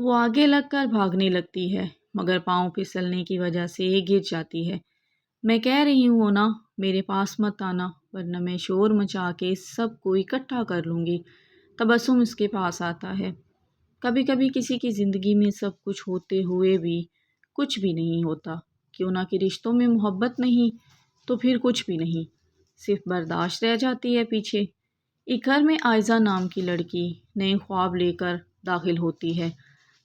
وہ آگے لگ کر بھاگنے لگتی ہے مگر پاؤں پھسلنے کی وجہ سے گر جاتی ہے۔ میں کہہ رہی ہوں نا میرے پاس مت آنا ورنہ میں شور مچا کے سب کو اکٹھا کر لوں گی۔ تبسم اس کے پاس آتا ہے۔ کبھی کبھی کسی کی زندگی میں سب کچھ ہوتے ہوئے بھی کچھ بھی نہیں ہوتا۔ کیوں نہ کہ رشتوں میں محبت نہیں تو پھر کچھ بھی نہیں، صرف برداشت رہ جاتی ہے پیچھے۔ ایک گھر میں عائزہ نام کی لڑکی نئے خواب لے کر داخل ہوتی ہے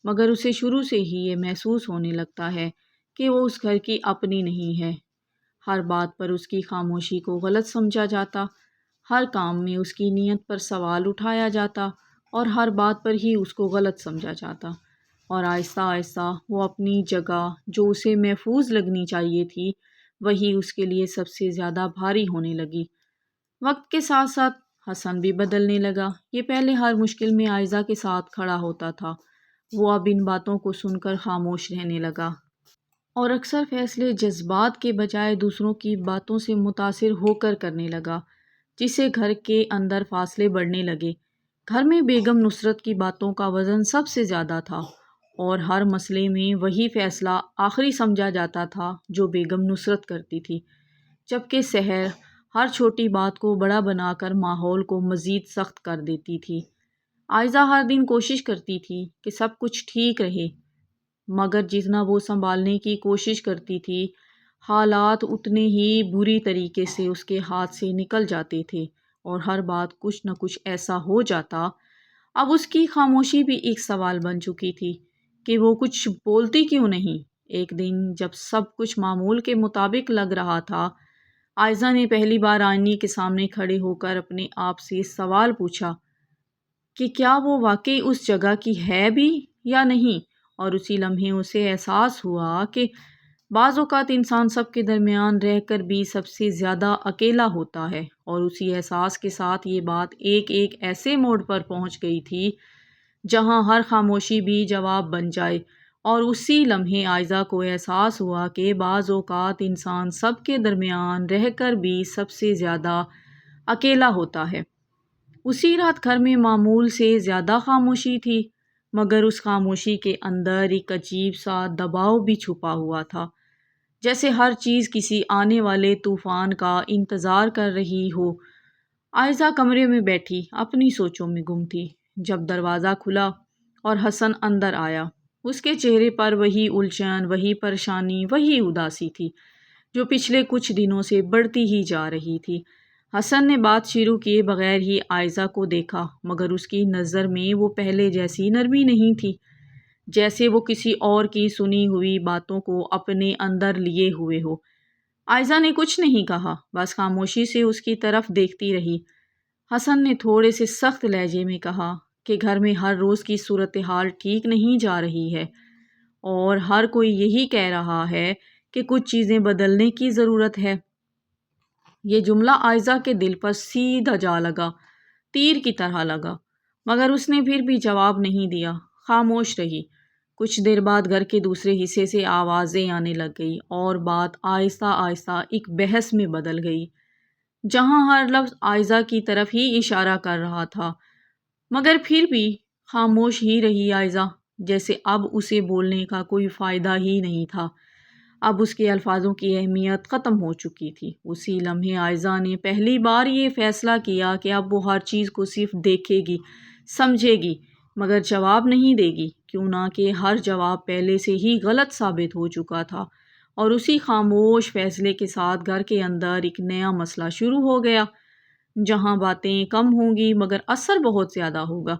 مگر اسے شروع سے ہی یہ محسوس ہونے لگتا ہے کہ وہ اس گھر کی اپنی نہیں ہے۔ ہر بات پر اس کی خاموشی کو غلط سمجھا جاتا، ہر کام میں اس کی نیت پر سوال اٹھایا جاتا اور ہر بات پر ہی اس کو غلط سمجھا جاتا، اور آہستہ آہستہ وہ اپنی جگہ جو اسے محفوظ لگنی چاہیے تھی وہی اس کے لیے سب سے زیادہ بھاری ہونے لگی۔ وقت کے ساتھ ساتھ حسن بھی بدلنے لگا۔ یہ پہلے ہر مشکل میں عائزہ کے ساتھ کھڑا ہوتا تھا، وہ اب ان باتوں کو سن کر خاموش رہنے لگا اور اکثر فیصلے جذبات کے بجائے دوسروں کی باتوں سے متاثر ہو کر کرنے لگا، جس سے گھر کے اندر فاصلے بڑھنے لگے۔ گھر میں بیگم نصرت کی باتوں کا وزن سب سے زیادہ تھا اور ہر مسئلے میں وہی فیصلہ آخری سمجھا جاتا تھا جو بیگم نصرت کرتی تھی، جبکہ سحر ہر چھوٹی بات کو بڑا بنا کر ماحول کو مزید سخت کر دیتی تھی۔ عائزہ ہر دن کوشش کرتی تھی کہ سب کچھ ٹھیک رہے مگر جتنا وہ سنبھالنے کی کوشش کرتی تھی حالات اتنے ہی بری طریقے سے اس کے ہاتھ سے نکل جاتے تھے اور ہر بات کچھ نہ کچھ ایسا ہو جاتا۔ اب اس کی خاموشی بھی ایک سوال بن چکی تھی کہ وہ کچھ بولتی کیوں نہیں۔ ایک دن جب سب کچھ معمول کے مطابق لگ رہا تھا، عائزہ نے پہلی بار آئینے کے سامنے کھڑے ہو کر اپنے آپ سے سوال پوچھا کہ کیا وہ واقعی اس جگہ کی ہے بھی یا نہیں، اور اسی لمحے اسے احساس ہوا کہ بعض اوقات انسان سب کے درمیان رہ کر بھی سب سے زیادہ اکیلا ہوتا ہے، اور اسی احساس کے ساتھ یہ بات ایک ایسے موڑ پر پہنچ گئی تھی جہاں ہر خاموشی بھی جواب بن جائے، اور اسی لمحے عائزہ کو احساس ہوا کہ بعض اوقات انسان سب کے درمیان رہ کر بھی سب سے زیادہ اکیلا ہوتا ہے۔ اسی رات گھر میں معمول سے زیادہ خاموشی تھی مگر اس خاموشی کے اندر ایک عجیب سا دباؤ بھی چھپا ہوا تھا، جیسے ہر چیز کسی آنے والے طوفان کا انتظار کر رہی ہو۔ عائزہ کمرے میں بیٹھی اپنی سوچوں میں گم تھی جب دروازہ کھلا اور حسن اندر آیا۔ اس کے چہرے پر وہی الجھن، وہی پریشانی، وہی اداسی تھی جو پچھلے کچھ دنوں سے بڑھتی ہی جا رہی تھی۔ حسن نے بات شروع کیے بغیر ہی عائزہ کو دیکھا مگر اس کی نظر میں وہ پہلے جیسی نرمی نہیں تھی، جیسے وہ کسی اور کی سنی ہوئی باتوں کو اپنے اندر لیے ہوئے ہو۔ عائزہ نے کچھ نہیں کہا، بس خاموشی سے اس کی طرف دیکھتی رہی۔ حسن نے تھوڑے سے سخت لہجے میں کہا کہ گھر میں ہر روز کی صورتحال ٹھیک نہیں جا رہی ہے اور ہر کوئی یہی کہہ رہا ہے کہ کچھ چیزیں بدلنے کی ضرورت ہے۔ یہ جملہ عائزہ کے دل پر سیدھا جا لگا، تیر کی طرح لگا، مگر اس نے پھر بھی جواب نہیں دیا، خاموش رہی۔ کچھ دیر بعد گھر کے دوسرے حصے سے آوازیں آنے لگ گئی اور بات آہستہ آہستہ ایک بحث میں بدل گئی، جہاں ہر لفظ عائزہ کی طرف ہی اشارہ کر رہا تھا مگر پھر بھی خاموش ہی رہی عائزہ، جیسے اب اسے بولنے کا کوئی فائدہ ہی نہیں تھا۔ اب اس کے الفاظوں کی اہمیت ختم ہو چکی تھی۔ اسی لمحے عائزہ نے پہلی بار یہ فیصلہ کیا کہ اب وہ ہر چیز کو صرف دیکھے گی، سمجھے گی مگر جواب نہیں دے گی، کیوں نہ کہ ہر جواب پہلے سے ہی غلط ثابت ہو چکا تھا۔ اور اسی خاموش فیصلے کے ساتھ گھر کے اندر ایک نیا مسئلہ شروع ہو گیا، جہاں باتیں کم ہوں گی مگر اثر بہت زیادہ ہوگا۔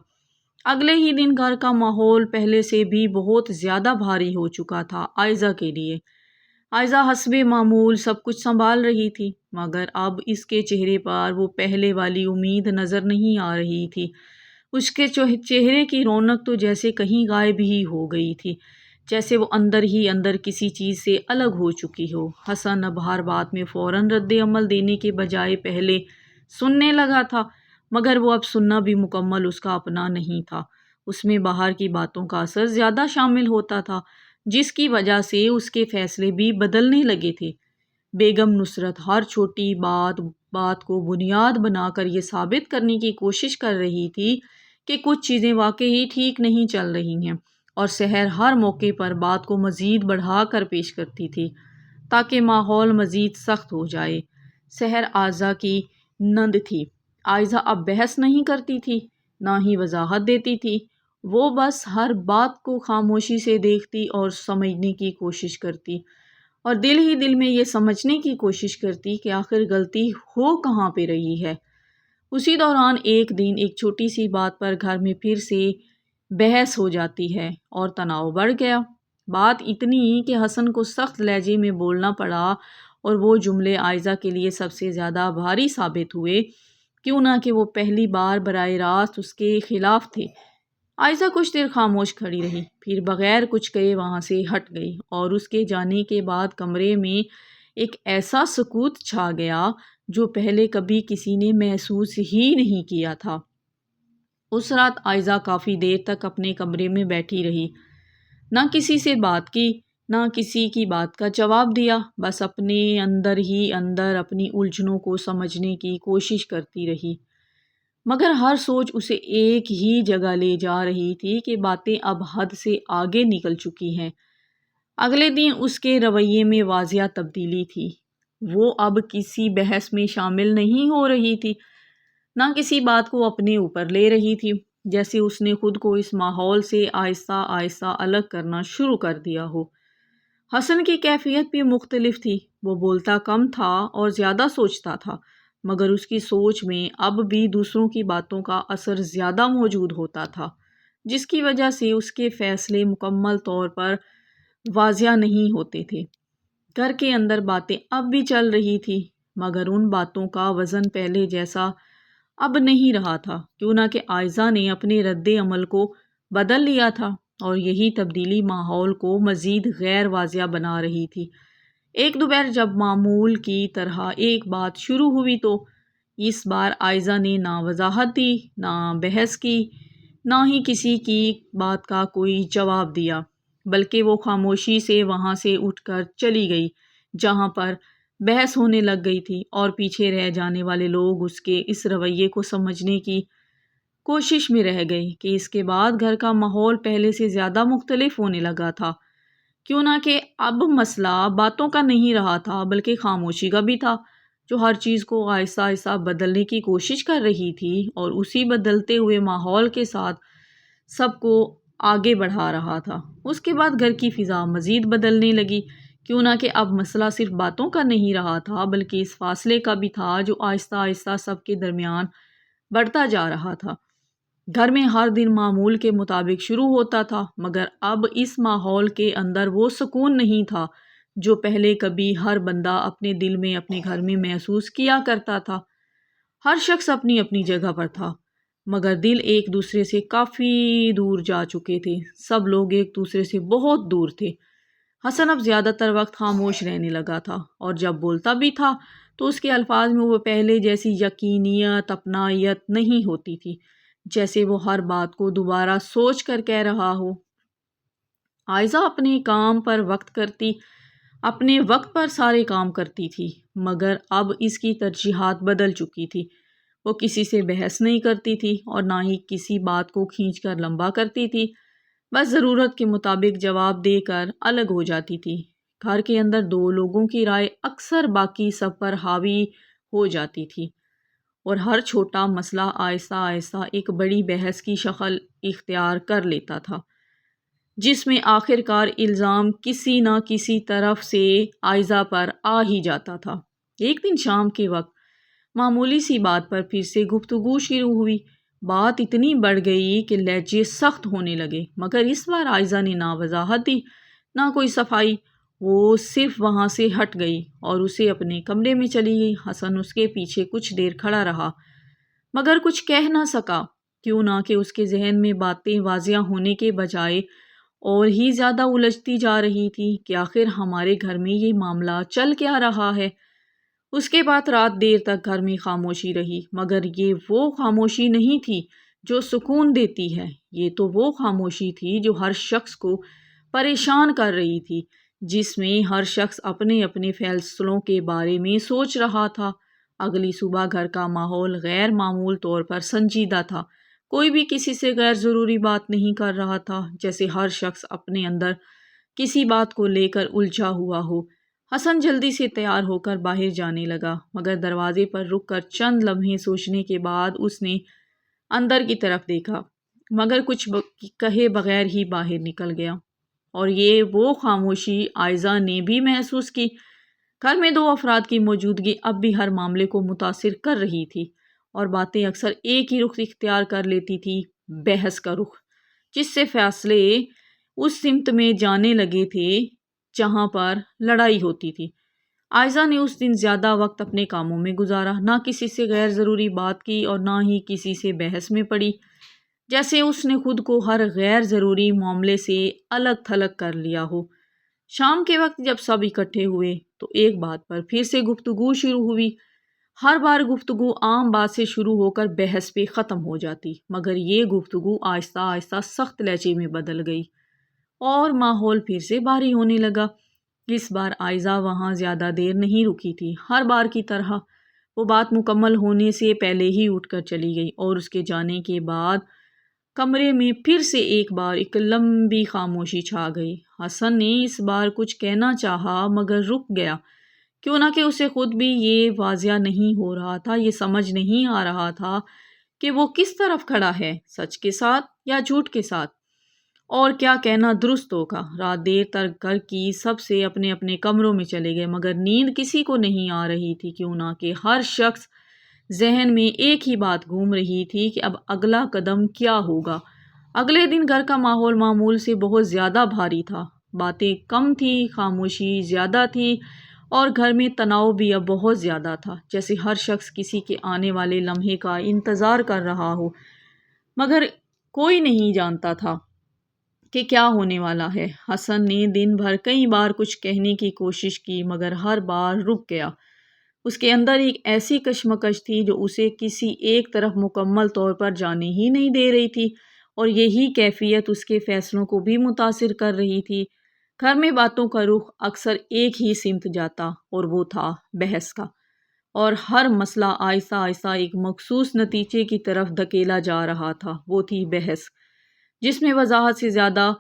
اگلے ہی دن گھر کا ماحول پہلے سے بھی بہت زیادہ بھاری ہو چکا تھا عائزہ کے لیے۔ عائزہ حسب معمول سب کچھ سنبھال رہی تھی مگر اب اس کے چہرے پر وہ پہلے والی امید نظر نہیں آ رہی تھی۔ اس کے چہرے کی رونق تو جیسے کہیں غائب ہی ہو گئی تھی، جیسے وہ اندر ہی اندر کسی چیز سے الگ ہو چکی ہو۔ حسن اب ہر بات میں فوراً رد عمل دینے کے بجائے پہلے سننے لگا تھا مگر وہ اب سننا بھی مکمل اس کا اپنا نہیں تھا۔ اس میں باہر کی باتوں کا اثر زیادہ شامل ہوتا تھا جس کی وجہ سے اس کے فیصلے بھی بدلنے لگے تھے۔ بیگم نصرت ہر چھوٹی بات کو بنیاد بنا کر یہ ثابت کرنے کی کوشش کر رہی تھی کہ کچھ چیزیں واقعی ٹھیک نہیں چل رہی ہیں، اور سحر ہر موقع پر بات کو مزید بڑھا کر پیش کرتی تھی تاکہ ماحول مزید سخت ہو جائے۔ سحر آئزہ کی نند تھی۔ آئزہ اب بحث نہیں کرتی تھی، نہ ہی وضاحت دیتی تھی۔ وہ بس ہر بات کو خاموشی سے دیکھتی اور سمجھنے کی کوشش کرتی، اور دل ہی دل میں یہ سمجھنے کی کوشش کرتی کہ آخر غلطی ہو کہاں پہ رہی ہے۔ اسی دوران ایک دن ایک چھوٹی سی بات پر گھر میں پھر سے بحث ہو جاتی ہے اور تناؤ بڑھ گیا۔ بات اتنی کہ حسن کو سخت لہجے میں بولنا پڑا، اور وہ جملے آئزہ کے لیے سب سے زیادہ بھاری ثابت ہوئے، کیوں نہ کہ وہ پہلی بار براہ راست اس کے خلاف تھے۔ آئزہ کچھ دیر خاموش کھڑی رہی، پھر بغیر کچھ کہے وہاں سے ہٹ گئی، اور اس کے جانے کے بعد کمرے میں ایک ایسا سکوت چھا گیا جو پہلے کبھی کسی نے محسوس ہی نہیں کیا تھا۔ اس رات آئزہ کافی دیر تک اپنے کمرے میں بیٹھی رہی، نہ کسی سے بات کی، نہ کسی کی بات کا جواب دیا، بس اپنے اندر ہی اندر اپنی الجھنوں کو سمجھنے کی کوشش کرتی رہی۔ مگر ہر سوچ اسے ایک ہی جگہ لے جا رہی تھی کہ باتیں اب حد سے آگے نکل چکی ہیں۔ اگلے دن اس کے رویے میں واضح تبدیلی تھی۔ وہ اب کسی بحث میں شامل نہیں ہو رہی تھی، نہ کسی بات کو اپنے اوپر لے رہی تھی، جیسے اس نے خود کو اس ماحول سے آہستہ آہستہ الگ کرنا شروع کر دیا ہو۔ حسن کی کیفیت بھی مختلف تھی۔ وہ بولتا کم تھا اور زیادہ سوچتا تھا، مگر اس کی سوچ میں اب بھی دوسروں کی باتوں کا اثر زیادہ موجود ہوتا تھا، جس کی وجہ سے اس کے فیصلے مکمل طور پر واضح نہیں ہوتے تھے۔ گھر کے اندر باتیں اب بھی چل رہی تھی، مگر ان باتوں کا وزن پہلے جیسا اب نہیں رہا تھا، کیوں نہ کہ آئزہ نے اپنے رد عمل کو بدل لیا تھا، اور یہی تبدیلی ماحول کو مزید غیر واضح بنا رہی تھی۔ ایک دوپہر جب معمول کی طرح ایک بات شروع ہوئی تو اس بار آئزہ نے نہ وضاحت دی، نہ بحث کی، نہ ہی کسی کی بات کا کوئی جواب دیا، بلکہ وہ خاموشی سے وہاں سے اٹھ کر چلی گئی جہاں پر بحث ہونے لگ گئی تھی، اور پیچھے رہ جانے والے لوگ اس کے اس رویے کو سمجھنے کی کوشش میں رہ گئے کہ اس کے بعد گھر کا ماحول پہلے سے زیادہ مختلف ہونے لگا تھا، کیوں نہ کہ اب مسئلہ باتوں کا نہیں رہا تھا بلکہ خاموشی کا بھی تھا، جو ہر چیز کو آہستہ آہستہ بدلنے کی کوشش کر رہی تھی، اور اسی بدلتے ہوئے ماحول کے ساتھ سب کو آگے بڑھا رہا تھا۔ اس کے بعد گھر کی فضا مزید بدلنے لگی، کیوں نہ کہ اب مسئلہ صرف باتوں کا نہیں رہا تھا بلکہ اس فاصلے کا بھی تھا جو آہستہ آہستہ سب کے درمیان بڑھتا جا رہا تھا۔ گھر میں ہر دن معمول کے مطابق شروع ہوتا تھا، مگر اب اس ماحول کے اندر وہ سکون نہیں تھا جو پہلے کبھی ہر بندہ اپنے دل میں اپنے گھر میں محسوس کیا کرتا تھا۔ ہر شخص اپنی اپنی جگہ پر تھا، مگر دل ایک دوسرے سے کافی دور جا چکے تھے۔ سب لوگ ایک دوسرے سے بہت دور تھے۔ حسن اب زیادہ تر وقت خاموش رہنے لگا تھا، اور جب بولتا بھی تھا تو اس کے الفاظ میں وہ پہلے جیسی یقینیت، اپنائیت نہیں ہوتی تھی، جیسے وہ ہر بات کو دوبارہ سوچ کر کہہ رہا ہو۔ آئزہ اپنے کام پر وقت کرتی، اپنے وقت پر سارے کام کرتی تھی، مگر اب اس کی ترجیحات بدل چکی تھی۔ وہ کسی سے بحث نہیں کرتی تھی اور نہ ہی کسی بات کو کھینچ کر لمبا کرتی تھی، بس ضرورت کے مطابق جواب دے کر الگ ہو جاتی تھی۔ گھر کے اندر دو لوگوں کی رائے اکثر باقی سب پر حاوی ہو جاتی تھی، اور ہر چھوٹا مسئلہ آہستہ آہستہ ایک بڑی بحث کی شکل اختیار کر لیتا تھا، جس میں آخر کار الزام کسی نہ کسی طرف سے آئزہ پر آ ہی جاتا تھا۔ ایک دن شام کے وقت معمولی سی بات پر پھر سے گفتگو شروع ہوئی۔ بات اتنی بڑھ گئی کہ لہجے سخت ہونے لگے، مگر اس بار آئزہ نے نہ وضاحت دی، نہ کوئی صفائی۔ وہ صرف وہاں سے ہٹ گئی اور اسے اپنے کمرے میں چلی گئی۔ حسن اس کے پیچھے کچھ دیر کھڑا رہا، مگر کچھ کہہ نہ سکا، کیوں نہ کہ اس کے ذہن میں باتیں واضح ہونے کے بجائے اور ہی زیادہ الجھتی جا رہی تھی کہ آخر ہمارے گھر میں یہ معاملہ چل کیا رہا ہے۔ اس کے بعد رات دیر تک گھر میں خاموشی رہی، مگر یہ وہ خاموشی نہیں تھی جو سکون دیتی ہے، یہ تو وہ خاموشی تھی جو ہر شخص کو پریشان کر رہی تھی، جس میں ہر شخص اپنے اپنے فیصلوں کے بارے میں سوچ رہا تھا۔ اگلی صبح گھر کا ماحول غیر معمول طور پر سنجیدہ تھا۔ کوئی بھی کسی سے غیر ضروری بات نہیں کر رہا تھا، جیسے ہر شخص اپنے اندر کسی بات کو لے کر الجھا ہوا ہو۔ حسن جلدی سے تیار ہو کر باہر جانے لگا، مگر دروازے پر رک کر چند لمحے سوچنے کے بعد اس نے اندر کی طرف دیکھا، مگر کچھ کہے بغیر ہی باہر نکل گیا۔ اور یہ وہ خاموشی آئزہ نے بھی محسوس کی۔ گھر میں دو افراد کی موجودگی اب بھی ہر معاملے کو متاثر کر رہی تھی، اور باتیں اکثر ایک ہی رخ اختیار کر لیتی تھی، بحث کا رخ، جس سے فیصلے اس سمت میں جانے لگے تھے جہاں پر لڑائی ہوتی تھی۔ آئزہ نے اس دن زیادہ وقت اپنے کاموں میں گزارا، نہ کسی سے غیر ضروری بات کی اور نہ ہی کسی سے بحث میں پڑی، جیسے اس نے خود کو ہر غیر ضروری معاملے سے الگ تھلگ کر لیا ہو۔ شام کے وقت جب سب اکٹھے ہوئے تو ایک بات پر پھر سے گفتگو شروع ہوئی۔ ہر بار گفتگو عام بات سے شروع ہو کر بحث پہ ختم ہو جاتی، مگر یہ گفتگو آہستہ آہستہ سخت لہجے میں بدل گئی اور ماحول پھر سے بھاری ہونے لگا۔ اس بار آئزہ وہاں زیادہ دیر نہیں رکی تھی۔ ہر بار کی طرح وہ بات مکمل ہونے سے پہلے ہی اٹھ کر چلی گئی، اور اس کے جانے کے بعد کمرے میں پھر سے ایک بار ایک لمبی خاموشی چھا گئی۔ حسن نے اس بار کچھ کہنا چاہا مگر رک گیا، کیوں نہ کہ اسے خود بھی یہ واضح نہیں ہو رہا تھا، یہ سمجھ نہیں آ رہا تھا کہ وہ کس طرف کھڑا ہے، سچ کے ساتھ یا جھوٹ کے ساتھ، اور کیا کہنا درست ہوگا۔ رات دیر تک گھر کی سب سے اپنے اپنے کمروں میں چلے گئے، مگر نیند کسی کو نہیں آ رہی تھی، کیوں نہ کہ ہر شخص ذہن میں ایک ہی بات گھوم رہی تھی کہ اب اگلا قدم کیا ہوگا۔ اگلے دن گھر کا ماحول معمول سے بہت زیادہ بھاری تھا، باتیں کم تھی، خاموشی زیادہ تھی، اور گھر میں تناؤ بھی اب بہت زیادہ تھا، جیسے ہر شخص کسی کے آنے والے لمحے کا انتظار کر رہا ہو، مگر کوئی نہیں جانتا تھا کہ کیا ہونے والا ہے۔ حسن نے دن بھر کئی بار کچھ کہنے کی کوشش کی، مگر ہر بار رک گیا۔ اس کے اندر ایک ایسی کشمکش تھی جو اسے کسی ایک طرف مکمل طور پر جانے ہی نہیں دے رہی تھی، اور یہی کیفیت اس کے فیصلوں کو بھی متاثر کر رہی تھی۔ گھر میں باتوں کا رخ اکثر ایک ہی سمت جاتا، اور وہ تھا بحث کا، اور ہر مسئلہ آہستہ آہستہ ایک مخصوص نتیجے کی طرف دھکیلا جا رہا تھا، وہ تھی بحث، جس میں وضاحت سے زیادہ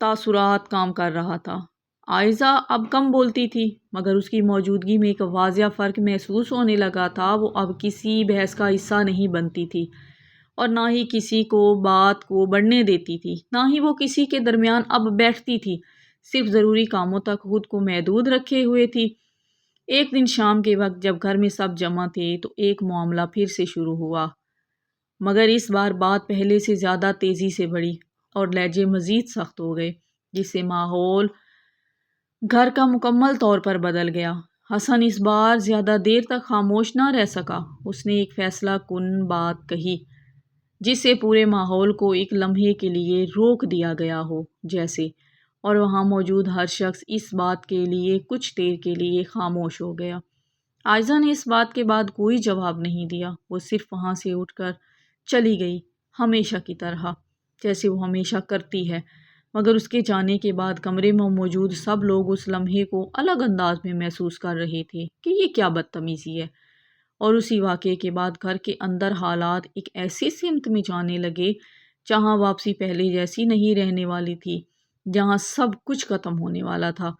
تاثرات کام کر رہا تھا۔ آئزہ اب کم بولتی تھی، مگر اس کی موجودگی میں ایک واضح فرق محسوس ہونے لگا تھا۔ وہ اب کسی بحث کا حصہ نہیں بنتی تھی، اور نہ ہی کسی کو بات کو بڑھنے دیتی تھی، نہ ہی وہ کسی کے درمیان اب بیٹھتی تھی، صرف ضروری کاموں تک خود کو محدود رکھے ہوئے تھی۔ ایک دن شام کے وقت جب گھر میں سب جمع تھے تو ایک معاملہ پھر سے شروع ہوا، مگر اس بار بات پہلے سے زیادہ تیزی سے بڑھی اور لہجے مزید سخت ہو گئے، جس سے ماحول گھر کا مکمل طور پر بدل گیا۔ حسن اس بار زیادہ دیر تک خاموش نہ رہ سکا۔ اس نے ایک فیصلہ کن بات کہی جس سے پورے ماحول کو ایک لمحے کے لیے روک دیا گیا ہو جیسے، اور وہاں موجود ہر شخص اس بات کے لیے کچھ دیر کے لیے خاموش ہو گیا۔ آئزہ نے اس بات کے بعد کوئی جواب نہیں دیا، وہ صرف وہاں سے اٹھ کر چلی گئی، ہمیشہ کی طرح، جیسے وہ ہمیشہ کرتی ہے۔ مگر اس کے جانے کے بعد کمرے میں موجود سب لوگ اس لمحے کو الگ انداز میں محسوس کر رہے تھے کہ یہ کیا بدتمیزی ہے، اور اسی واقعے کے بعد گھر کے اندر حالات ایک ایسی سمت میں جانے لگے جہاں واپسی پہلے جیسی نہیں رہنے والی تھی، جہاں سب کچھ ختم ہونے والا تھا۔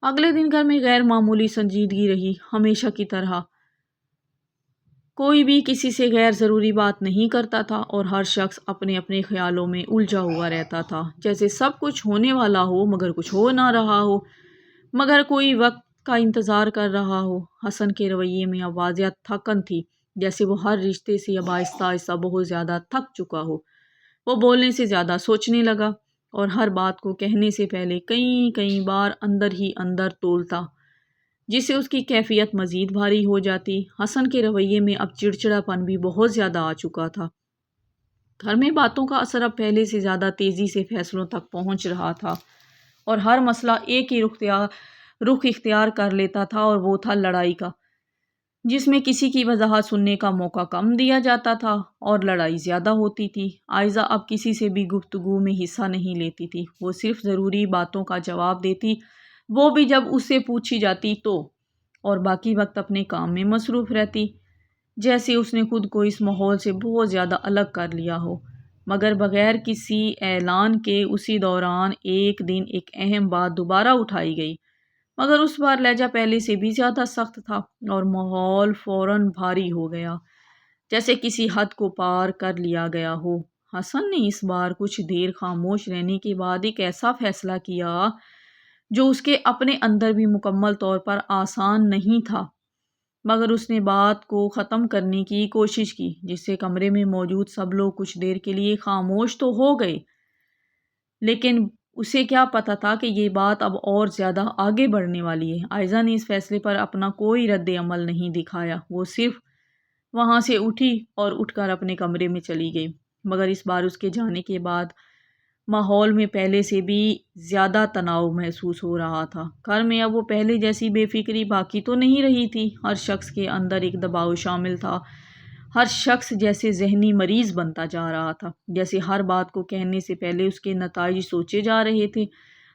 اگلے دن گھر میں غیر معمولی سنجیدگی رہی، ہمیشہ کی طرح کوئی بھی کسی سے غیر ضروری بات نہیں کرتا تھا، اور ہر شخص اپنے اپنے خیالوں میں الجھا ہوا رہتا تھا، جیسے سب کچھ ہونے والا ہو مگر کچھ ہو نہ رہا ہو، مگر کوئی وقت کا انتظار کر رہا ہو۔ حسن کے رویے میں اب واضح تھکن تھی، جیسے وہ ہر رشتے سے اب آہستہ آہستہ بہت زیادہ تھک چکا ہو۔ وہ بولنے سے زیادہ سوچنے لگا، اور ہر بات کو کہنے سے پہلے کئی بار اندر ہی اندر تولتا، جس سے اس کی کیفیت مزید بھاری ہو جاتی۔ حسن کے رویے میں اب چڑچڑا پن بھی بہت زیادہ آ چکا تھا۔ گھر میں باتوں کا اثر اب پہلے سے زیادہ تیزی سے فیصلوں تک پہنچ رہا تھا، اور ہر مسئلہ ایک ہی رخ اختیار کر لیتا تھا، اور وہ تھا لڑائی کا، جس میں کسی کی وضاحت سننے کا موقع کم دیا جاتا تھا اور لڑائی زیادہ ہوتی تھی۔ آئزہ اب کسی سے بھی گفتگو میں حصہ نہیں لیتی تھی، وہ صرف ضروری باتوں کا جواب دیتی، وہ بھی جب اس سے پوچھی جاتی تو، اور باقی وقت اپنے کام میں مصروف رہتی۔ جیسے اس نے خود کو اس ماحول سے بہت زیادہ الگ کر لیا ہو۔ مگر بغیر کسی اعلان کے اسی دوران ایک دن ایک اہم بات دوبارہ اٹھائی گئی، مگر اس بار لہجہ پہلے سے بھی زیادہ سخت تھا اور ماحول فوراً بھاری ہو گیا، جیسے کسی حد کو پار کر لیا گیا ہو۔ حسن نے اس بار کچھ دیر خاموش رہنے کے بعد ایک ایسا فیصلہ کیا جو اس کے اپنے اندر بھی مکمل طور پر آسان نہیں تھا، مگر اس نے بات کو ختم کرنے کی کوشش کی، جس سے کمرے میں موجود سب لوگ کچھ دیر کے لیے خاموش تو ہو گئے، لیکن اسے کیا پتا تھا کہ یہ بات اب اور زیادہ آگے بڑھنے والی ہے۔ عائزہ نے اس فیصلے پر اپنا کوئی رد عمل نہیں دکھایا، وہ صرف وہاں سے اٹھی اور اٹھ کر اپنے کمرے میں چلی گئی، مگر اس بار اس کے جانے کے بعد ماحول میں پہلے سے بھی زیادہ تناؤ محسوس ہو رہا تھا۔ گھر میں اب وہ پہلے جیسی بے فکری باقی تو نہیں رہی تھی، ہر شخص کے اندر ایک دباؤ شامل تھا، ہر شخص جیسے ذہنی مریض بنتا جا رہا تھا، جیسے ہر بات کو کہنے سے پہلے اس کے نتائج سوچے جا رہے تھے۔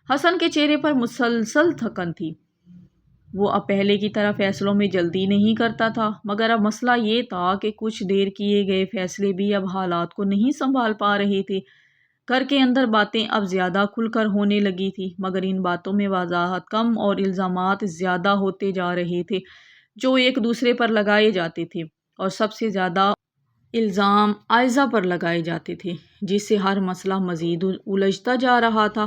حسن کے چہرے پر مسلسل تھکن تھی، وہ اب پہلے کی طرح فیصلوں میں جلدی نہیں کرتا تھا، مگر اب مسئلہ یہ تھا کہ کچھ دیر کیے گئے فیصلے بھی اب حالات کو نہیں سنبھال پا رہے تھے۔ گھر کے اندر باتیں اب زیادہ کھل کر ہونے لگی تھی، مگر ان باتوں میں وضاحت کم اور الزامات زیادہ ہوتے جا رہے تھے جو ایک دوسرے پر لگائے جاتے تھے، اور سب سے زیادہ الزام عائزہ پر لگائے جاتے تھے، جس سے ہر مسئلہ مزید الجھتا جا رہا تھا۔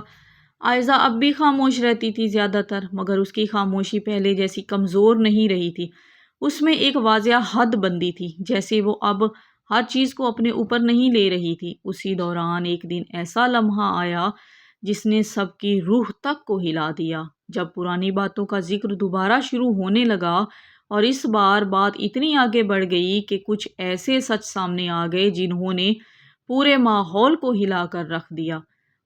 عائزہ اب بھی خاموش رہتی تھی زیادہ تر، مگر اس کی خاموشی پہلے جیسی کمزور نہیں رہی تھی، اس میں ایک واضح حد بندی تھی، جیسے وہ اب ہر چیز کو اپنے اوپر نہیں لے رہی تھی۔ اسی دوران ایک دن ایسا لمحہ آیا جس نے سب کی روح تک کو ہلا دیا، جب پرانی باتوں کا ذکر دوبارہ شروع ہونے لگا، اور اس بار بات اتنی آگے بڑھ گئی کہ کچھ ایسے سچ سامنے آ گئے جنہوں نے پورے ماحول کو ہلا کر رکھ دیا۔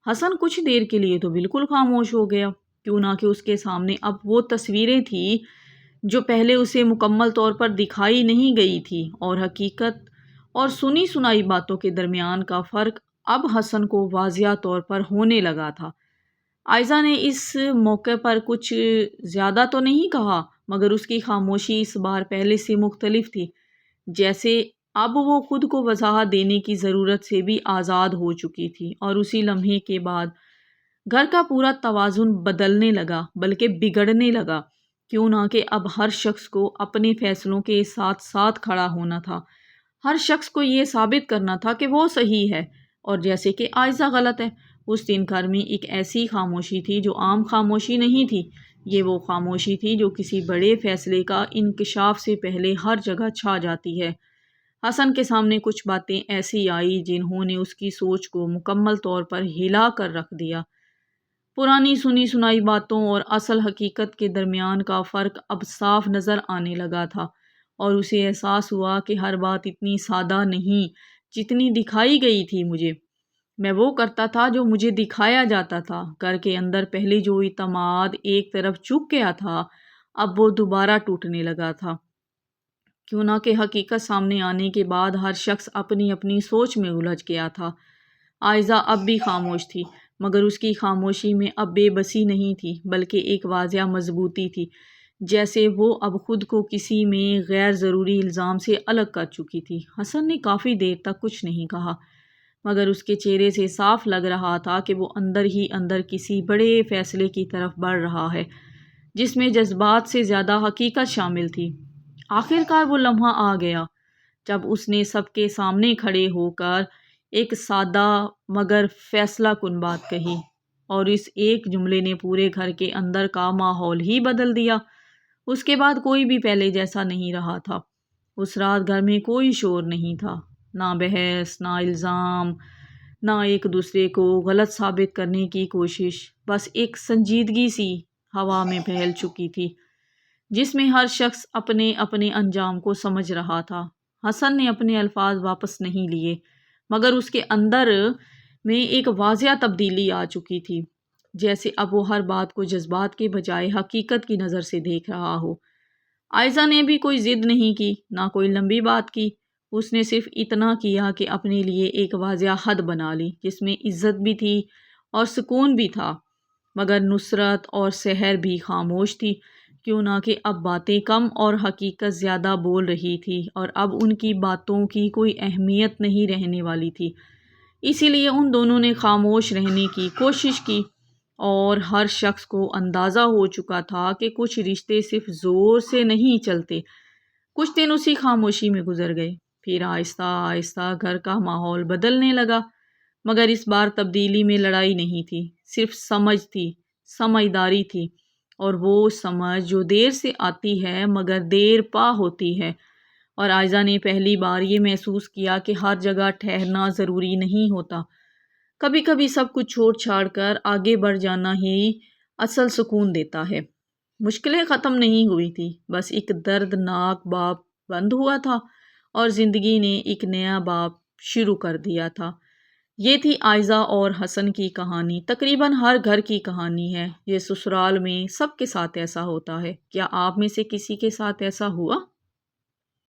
حسن کچھ دیر کے لیے تو بالکل خاموش ہو گیا، کیوں نہ کہ اس کے سامنے اب وہ تصویریں تھیں جو پہلے اسے مکمل طور پر دکھائی نہیں گئی تھی، اور حقیقت اور سنی سنائی باتوں کے درمیان کا فرق اب حسن کو واضح طور پر ہونے لگا تھا۔ عائزہ نے اس موقع پر کچھ زیادہ تو نہیں کہا، مگر اس کی خاموشی اس بار پہلے سے مختلف تھی، جیسے اب وہ خود کو وضاحت دینے کی ضرورت سے بھی آزاد ہو چکی تھی۔ اور اسی لمحے کے بعد گھر کا پورا توازن بدلنے لگا، بلکہ بگڑنے لگا، کیوں نہ کہ اب ہر شخص کو اپنے فیصلوں کے ساتھ ساتھ کھڑا ہونا تھا، ہر شخص کو یہ ثابت کرنا تھا کہ وہ صحیح ہے، اور جیسے کہ عائزہ غلط ہے۔ اس دن گھر میں ایک ایسی خاموشی تھی جو عام خاموشی نہیں تھی، یہ وہ خاموشی تھی جو کسی بڑے فیصلے کا انکشاف سے پہلے ہر جگہ چھا جاتی ہے۔ حسن کے سامنے کچھ باتیں ایسی آئی جنہوں نے اس کی سوچ کو مکمل طور پر ہلا کر رکھ دیا۔ پرانی سنی سنائی باتوں اور اصل حقیقت کے درمیان کا فرق اب صاف نظر آنے لگا تھا، اور اسے احساس ہوا کہ ہر بات اتنی سادہ نہیں جتنی دکھائی گئی تھی مجھے۔ میں وہ کرتا تھا جو مجھے دکھایا جاتا تھا۔ گھر کے اندر پہلے جو اعتماد ایک طرف جھک گیا تھا، اب وہ دوبارہ ٹوٹنے لگا تھا، کیوں نہ کہ حقیقت سامنے آنے کے بعد ہر شخص اپنی اپنی سوچ میں الجھ گیا تھا۔ عائزہ اب بھی خاموش تھی، مگر اس کی خاموشی میں اب بے بسی نہیں تھی، بلکہ ایک واضح مضبوطی تھی، جیسے وہ اب خود کو کسی میں غیر ضروری الزام سے الگ کر چکی تھی۔ حسن نے کافی دیر تک کچھ نہیں کہا، مگر اس کے چہرے سے صاف لگ رہا تھا کہ وہ اندر ہی اندر کسی بڑے فیصلے کی طرف بڑھ رہا ہے، جس میں جذبات سے زیادہ حقیقت شامل تھی۔ آخر کار وہ لمحہ آ گیا جب اس نے سب کے سامنے کھڑے ہو کر ایک سادہ مگر فیصلہ کن بات کہی، اور اس ایک جملے نے پورے گھر کے اندر کا ماحول ہی بدل دیا۔ اس کے بعد کوئی بھی پہلے جیسا نہیں رہا تھا۔ اس رات گھر میں کوئی شور نہیں تھا، نہ بحث، نہ الزام، نہ ایک دوسرے کو غلط ثابت کرنے کی کوشش، بس ایک سنجیدگی سی ہوا میں پھیل چکی تھی، جس میں ہر شخص اپنے اپنے انجام کو سمجھ رہا تھا۔ حسن نے اپنے الفاظ واپس نہیں لیے، مگر اس کے اندر میں ایک واضح تبدیلی آ چکی تھی، جیسے اب وہ ہر بات کو جذبات کے بجائے حقیقت کی نظر سے دیکھ رہا ہو۔ عائزہ نے بھی کوئی ضد نہیں کی، نہ کوئی لمبی بات کی، اس نے صرف اتنا کیا کہ اپنے لیے ایک واضح حد بنا لی، جس میں عزت بھی تھی اور سکون بھی تھا، مگر نصرت اور سحر بھی خاموش تھی، کیوں نہ کہ اب باتیں کم اور حقیقت زیادہ بول رہی تھی، اور اب ان کی باتوں کی کوئی اہمیت نہیں رہنے والی تھی۔ اسی لیے ان دونوں نے خاموش رہنے کی کوشش کی، اور ہر شخص کو اندازہ ہو چکا تھا کہ کچھ رشتے صرف زور سے نہیں چلتے۔ کچھ دن اسی خاموشی میں گزر گئے، پھر آہستہ آہستہ گھر کا ماحول بدلنے لگا، مگر اس بار تبدیلی میں لڑائی نہیں تھی، صرف سمجھ تھی، سمجھداری تھی، اور وہ سمجھ جو دیر سے آتی ہے مگر دیر پا ہوتی ہے۔ اور عائزہ نے پہلی بار یہ محسوس کیا کہ ہر جگہ ٹھہرنا ضروری نہیں ہوتا، کبھی کبھی سب کچھ چھوڑ چھاڑ کر آگے بڑھ جانا ہی اصل سکون دیتا ہے۔ مشکلیں ختم نہیں ہوئی تھی، بس ایک دردناک باب بند ہوا تھا، اور زندگی نے ایک نیا باب شروع کر دیا تھا۔ یہ تھی عائزہ اور حسن کی کہانی۔ تقریباً ہر گھر کی کہانی ہے، یہ سسرال میں سب کے ساتھ ایسا ہوتا ہے۔ کیا آپ میں سے کسی کے ساتھ ایسا ہوا؟